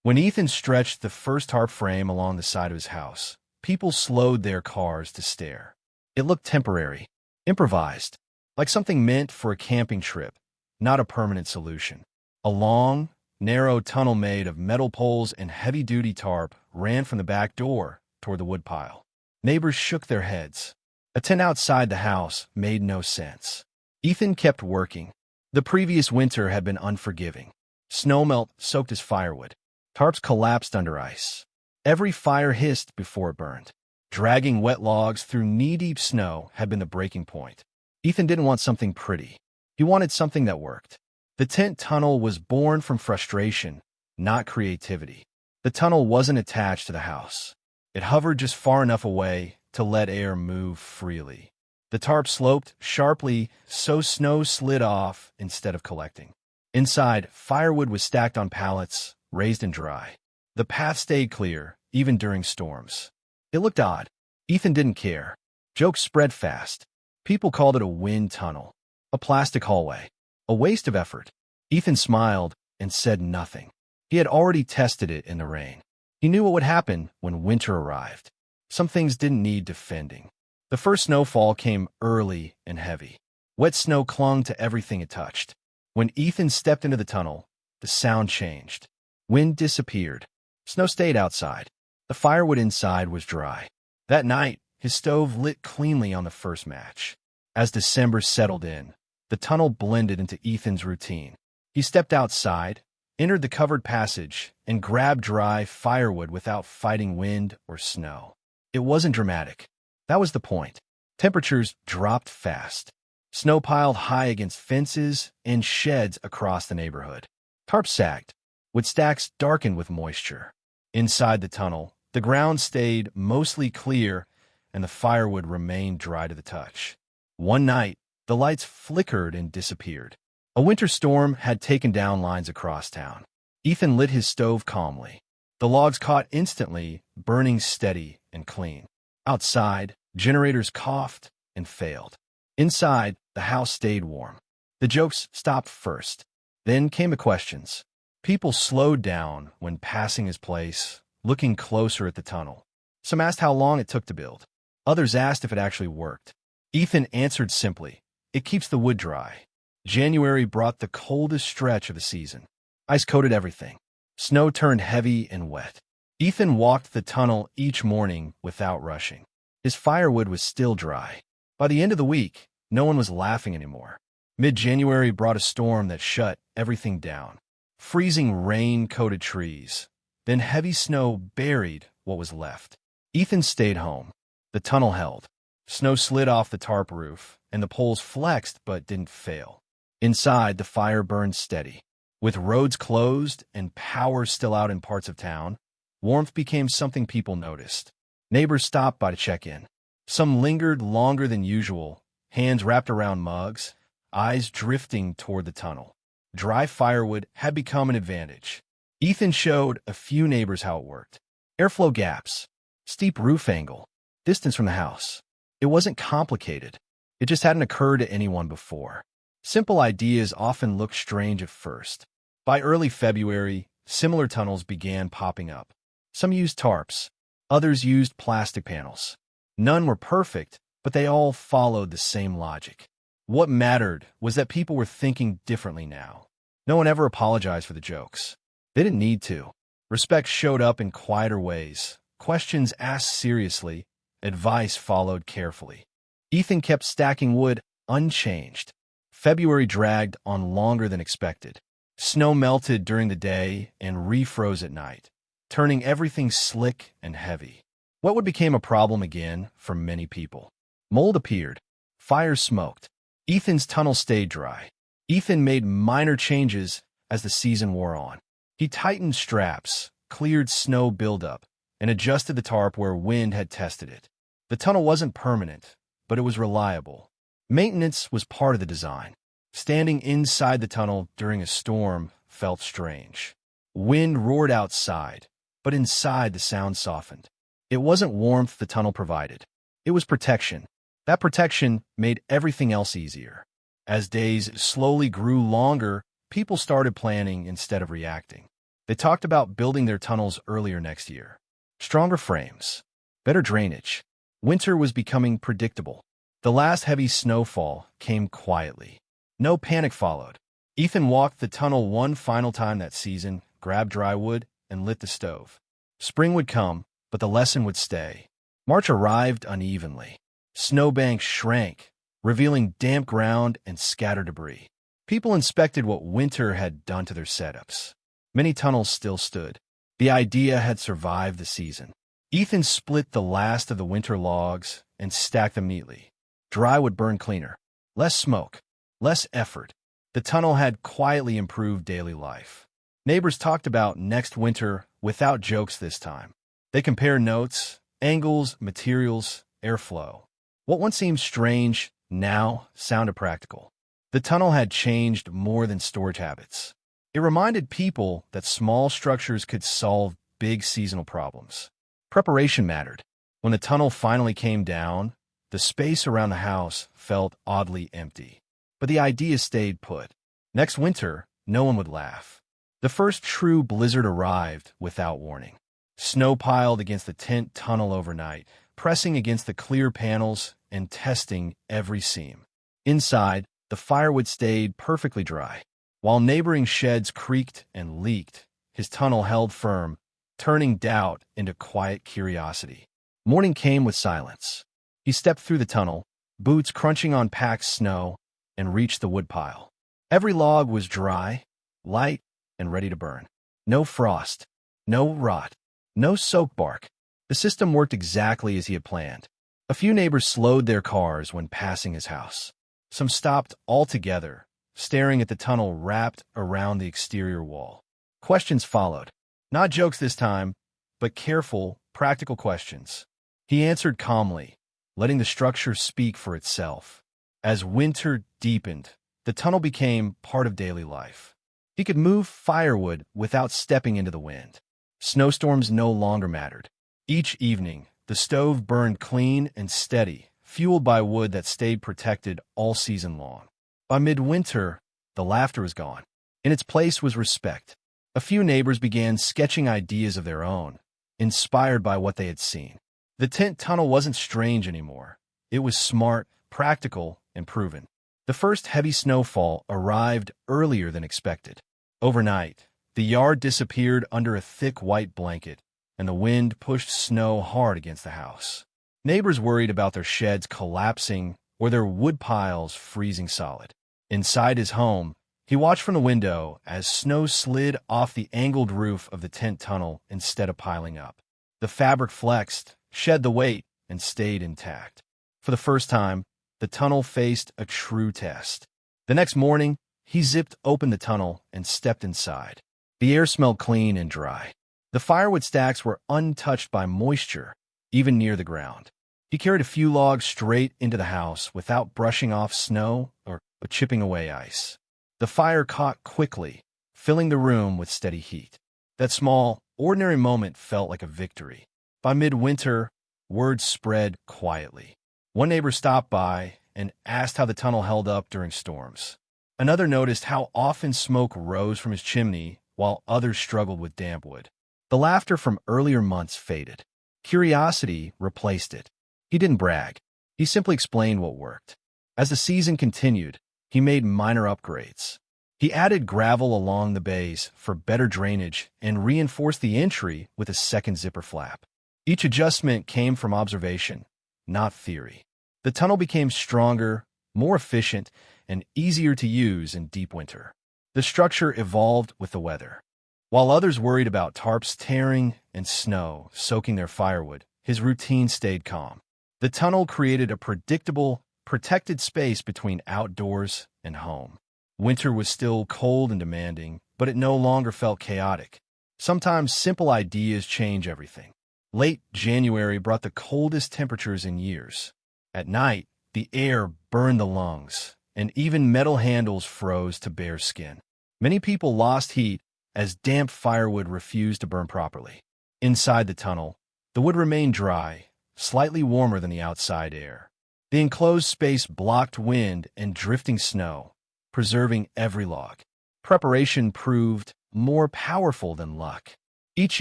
When Ethan stretched the first tarp frame along the side of his house, people slowed their cars to stare. It looked temporary, improvised, like something meant for a camping trip, not a permanent solution. A long, narrow tunnel made of metal poles and heavy-duty tarp ran from the back door toward the woodpile. Neighbors shook their heads. A tent outside the house made no sense. Ethan kept working. The previous winter had been unforgiving. Snowmelt soaked his firewood. Tarps collapsed under ice. Every fire hissed before it burned. Dragging wet logs through knee-deep snow had been the breaking point. Ethan didn't want something pretty. He wanted something that worked. The tent tunnel was born from frustration, not creativity. The tunnel wasn't attached to the house. It hovered just far enough away to let air move freely. The tarp sloped sharply so snow slid off instead of collecting. Inside, firewood was stacked on pallets, raised and dry. The path stayed clear, even during storms. It looked odd. Ethan didn't care. Jokes spread fast. People called it a wind tunnel, a plastic hallway, a waste of effort. Ethan smiled and said nothing. He had already tested it in the rain. He knew what would happen when winter arrived. Some things didn't need defending. The first snowfall came early and heavy. Wet snow clung to everything it touched. When Ethan stepped into the tunnel, the sound changed. Wind disappeared. Snow stayed outside. The firewood inside was dry. That night, his stove lit cleanly on the first match. As December settled in, the tunnel blended into Ethan's routine. He stepped outside, entered the covered passage, and grabbed dry firewood without fighting wind or snow. It wasn't dramatic. That was the point. Temperatures dropped fast. Snow piled high against fences and sheds across the neighborhood. Tarps sagged. Wood stacks darkened with moisture. Inside the tunnel, the ground stayed mostly clear and the firewood remained dry to the touch. One night, the lights flickered and disappeared. A winter storm had taken down lines across town. Ethan lit his stove calmly. The logs caught instantly, burning steady and clean. Outside, generators coughed and failed. Inside, the house stayed warm. The jokes stopped first. Then came the questions. People slowed down when passing his place, looking closer at the tunnel. Some asked how long it took to build. Others asked if it actually worked. Ethan answered simply, "It keeps the wood dry." January brought the coldest stretch of the season. Ice coated everything. Snow turned heavy and wet. Ethan walked the tunnel each morning without rushing. His firewood was still dry. By the end of the week, no one was laughing anymore. Mid-January brought a storm that shut everything down. Freezing rain coated trees. Then heavy snow buried what was left. Ethan stayed home. The tunnel held. Snow slid off the tarp roof, and the poles flexed but didn't fail. Inside, the fire burned steady. With roads closed and power still out in parts of town, warmth became something people noticed. Neighbors stopped by to check in. Some lingered longer than usual, hands wrapped around mugs, eyes drifting toward the tunnel. Dry firewood had become an advantage. Ethan showed a few neighbors how it worked. Airflow gaps, steep roof angle, distance from the house. It wasn't complicated. It just hadn't occurred to anyone before. Simple ideas often look strange at first. By early February, similar tunnels began popping up. Some used tarps. Others used plastic panels. None were perfect, but they all followed the same logic. What mattered was that people were thinking differently now. No one ever apologized for the jokes. They didn't need to. Respect showed up in quieter ways. Questions asked seriously. Advice followed carefully. Ethan kept stacking wood unchanged. February dragged on longer than expected. Snow melted during the day and refroze at night, turning everything slick and heavy. What became a problem again for many people? Mold appeared. Fires smoked. Ethan's tunnel stayed dry. Ethan made minor changes as the season wore on. He tightened straps, cleared snow buildup, and adjusted the tarp where wind had tested it. The tunnel wasn't permanent, but it was reliable. Maintenance was part of the design. Standing inside the tunnel during a storm felt strange. Wind roared outside, but inside the sound softened. It wasn't warmth the tunnel provided. It was protection. That protection made everything else easier. As days slowly grew longer, people started planning instead of reacting. They talked about building their tunnels earlier next year. Stronger frames, better drainage. Winter was becoming predictable. The last heavy snowfall came quietly. No panic followed. Ethan walked the tunnel one final time that season, grabbed dry wood, and lit the stove. Spring would come, but the lesson would stay. March arrived unevenly. Snowbanks shrank, revealing damp ground and scattered debris. People inspected what winter had done to their setups. Many tunnels still stood. The idea had survived the season. Ethan split the last of the winter logs and stacked them neatly. Dry would burn cleaner. Less smoke. Less effort. The tunnel had quietly improved daily life. Neighbors talked about next winter without jokes this time. They compared notes, angles, materials, airflow. What once seemed strange now sounded practical. The tunnel had changed more than storage habits. It reminded people that small structures could solve big seasonal problems. Preparation mattered. When the tunnel finally came down, the space around the house felt oddly empty. But the idea stayed put. Next winter, no one would laugh. The first true blizzard arrived without warning. Snow piled against the tent tunnel overnight, pressing against the clear panels and testing every seam. Inside, the firewood stayed perfectly dry. While neighboring sheds creaked and leaked, his tunnel held firm, turning doubt into quiet curiosity. Morning came with silence. He stepped through the tunnel, boots crunching on packed snow, and reached the woodpile. Every log was dry, light, and ready to burn. No frost, no rot, no soaked bark. The system worked exactly as he had planned. A few neighbors slowed their cars when passing his house. Some stopped altogether, staring at the tunnel wrapped around the exterior wall. Questions followed. Not jokes this time, but careful, practical questions. He answered calmly, letting the structure speak for itself. As winter deepened, the tunnel became part of daily life. He could move firewood without stepping into the wind. Snowstorms no longer mattered. Each evening, the stove burned clean and steady, fueled by wood that stayed protected all season long. By midwinter, the laughter was gone. In its place was respect. A few neighbors began sketching ideas of their own, inspired by what they had seen. The tent tunnel wasn't strange anymore. It was smart, practical, and proven. The first heavy snowfall arrived earlier than expected. Overnight, the yard disappeared under a thick white blanket, and the wind pushed snow hard against the house. Neighbors worried about their sheds collapsing or their wood piles freezing solid. Inside his home, he watched from the window as snow slid off the angled roof of the tent tunnel instead of piling up. The fabric flexed, shed the weight, and stayed intact. For the first time, the tunnel faced a true test. The next morning, he zipped open the tunnel and stepped inside. The air smelled clean and dry. The firewood stacks were untouched by moisture, even near the ground. He carried a few logs straight into the house without brushing off snow or chipping away ice. The fire caught quickly, filling the room with steady heat. That small, ordinary moment felt like a victory. By midwinter, word spread quietly. One neighbor stopped by and asked how the tunnel held up during storms. Another noticed how often smoke rose from his chimney, while others struggled with damp wood. The laughter from earlier months faded. Curiosity replaced it. He didn't brag. He simply explained what worked. As the season continued, he made minor upgrades. He added gravel along the bays for better drainage and reinforced the entry with a second zipper flap. Each adjustment came from observation, not theory. The tunnel became stronger, more efficient, and easier to use in deep winter. The structure evolved with the weather. While others worried about tarps tearing and snow soaking their firewood, his routine stayed calm. The tunnel created a predictable, protected space between outdoors and home. Winter was still cold and demanding, but it no longer felt chaotic. Sometimes simple ideas change everything. Late January brought the coldest temperatures in years. At night, the air burned the lungs, and even metal handles froze to bare skin. Many people lost heat as damp firewood refused to burn properly. Inside the tunnel, the wood remained dry, slightly warmer than the outside air. The enclosed space blocked wind and drifting snow, preserving every log. Preparation proved more powerful than luck. Each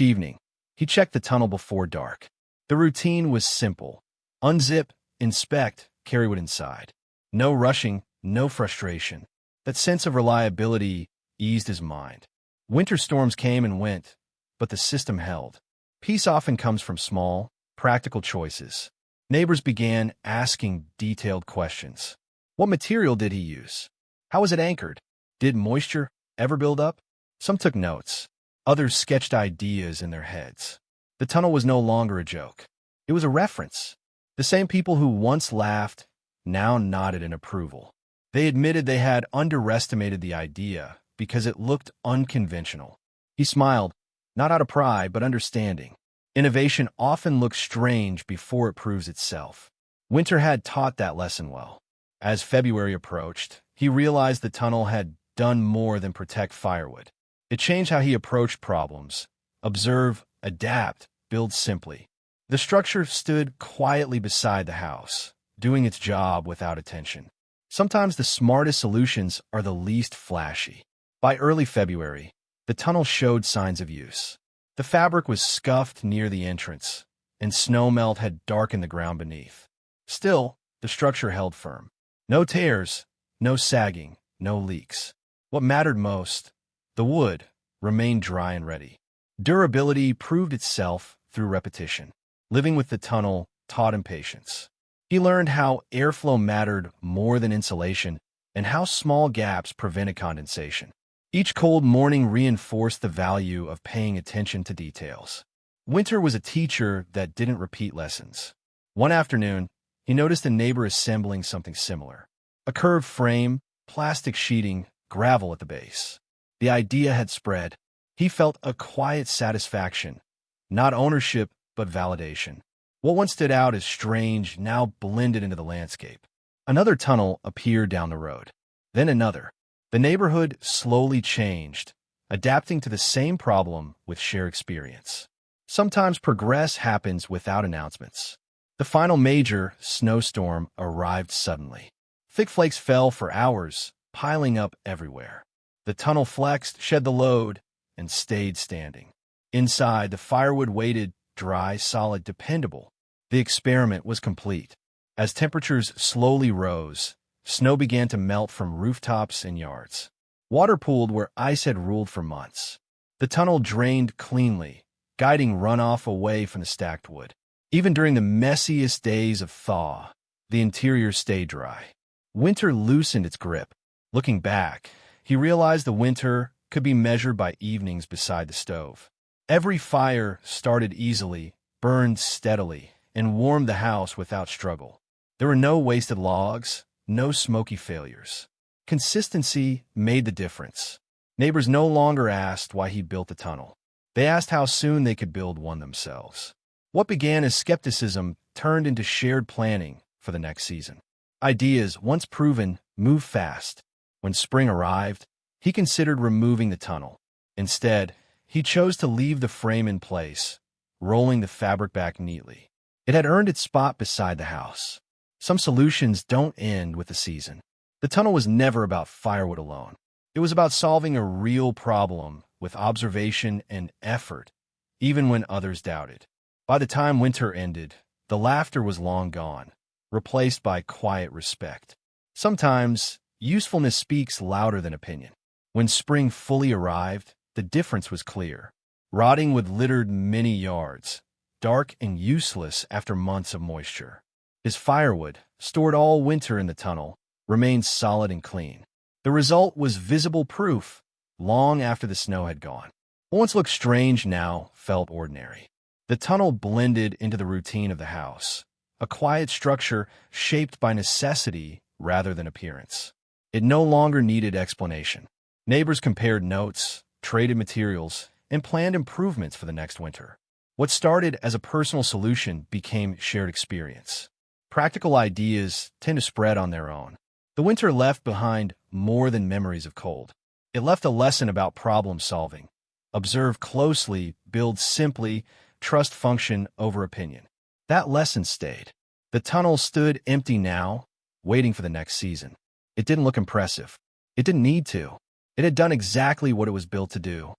evening, he checked the tunnel before dark. The routine was simple. Unzip, inspect, carry what inside. No rushing, no frustration. That sense of reliability eased his mind. Winter storms came and went, but the system held. Peace often comes from small, practical choices. Neighbors began asking detailed questions. What material did he use? How was it anchored? Did moisture ever build up? Some took notes. Others sketched ideas in their heads. The tunnel was no longer a joke. It was a reference. The same people who once laughed now nodded in approval. They admitted they had underestimated the idea because it looked unconventional. He smiled, not out of pride, but understanding. Innovation often looks strange before it proves itself. Winter had taught that lesson well. As February approached, he realized the tunnel had done more than protect firewood. It changed how he approached problems. Observe, adapt, build simply. The structure stood quietly beside the house, doing its job without attention. Sometimes the smartest solutions are the least flashy. By early February, the tunnel showed signs of use. The fabric was scuffed near the entrance, and snowmelt had darkened the ground beneath. Still, the structure held firm. No tears, no sagging, no leaks. What mattered most, the wood, remained dry and ready. Durability proved itself through repetition. Living with the tunnel taught him patience. He learned how airflow mattered more than insulation and how small gaps prevented condensation. Each cold morning reinforced the value of paying attention to details. Winter was a teacher that didn't repeat lessons. One afternoon, he noticed a neighbor assembling something similar. A curved frame, plastic sheeting, gravel at the base. The idea had spread. He felt a quiet satisfaction, not ownership, but validation. What once stood out as strange now blended into the landscape. Another tunnel appeared down the road. Then another. The neighborhood slowly changed, adapting to the same problem with shared experience. Sometimes progress happens without announcements. The final major snowstorm arrived suddenly. Thick flakes fell for hours, piling up everywhere. The tunnel flexed, shed the load, and stayed standing. Inside, the firewood waited, dry, solid, dependable. The experiment was complete. As temperatures slowly rose, snow began to melt from rooftops and yards. Water pooled where ice had ruled for months. The tunnel drained cleanly, guiding runoff away from the stacked wood. Even during the messiest days of thaw, the interior stayed dry. Winter loosened its grip. Looking back, he realized the winter could be measured by evenings beside the stove. Every fire started easily, burned steadily, and warmed the house without struggle. There were no wasted logs, no smoky failures. Consistency made the difference. Neighbors no longer asked why he built the tunnel. They asked how soon they could build one themselves. What began as skepticism turned into shared planning for the next season. Ideas, once proven, moved fast. When spring arrived, he considered removing the tunnel. Instead, he chose to leave the frame in place, rolling the fabric back neatly. It had earned its spot beside the house. Some solutions don't end with the season. The tunnel was never about firewood alone. It was about solving a real problem with observation and effort, even when others doubted. By the time winter ended, the laughter was long gone, replaced by quiet respect. Sometimes, usefulness speaks louder than opinion. When spring fully arrived, the difference was clear. Rotting wood littered many yards, dark and useless after months of moisture. His firewood, stored all winter in the tunnel, remained solid and clean. The result was visible proof, long after the snow had gone. What once looked strange now felt ordinary. The tunnel blended into the routine of the house, a quiet structure shaped by necessity rather than appearance. It no longer needed explanation. Neighbors compared notes, traded materials, and planned improvements for the next winter. What started as a personal solution became shared experience. Practical ideas tend to spread on their own. The winter left behind more than memories of cold. It left a lesson about problem solving. Observe closely, build simply, trust function over opinion. That lesson stayed. The tunnel stood empty now, waiting for the next season. It didn't look impressive. It didn't need to. It had done exactly what it was built to do.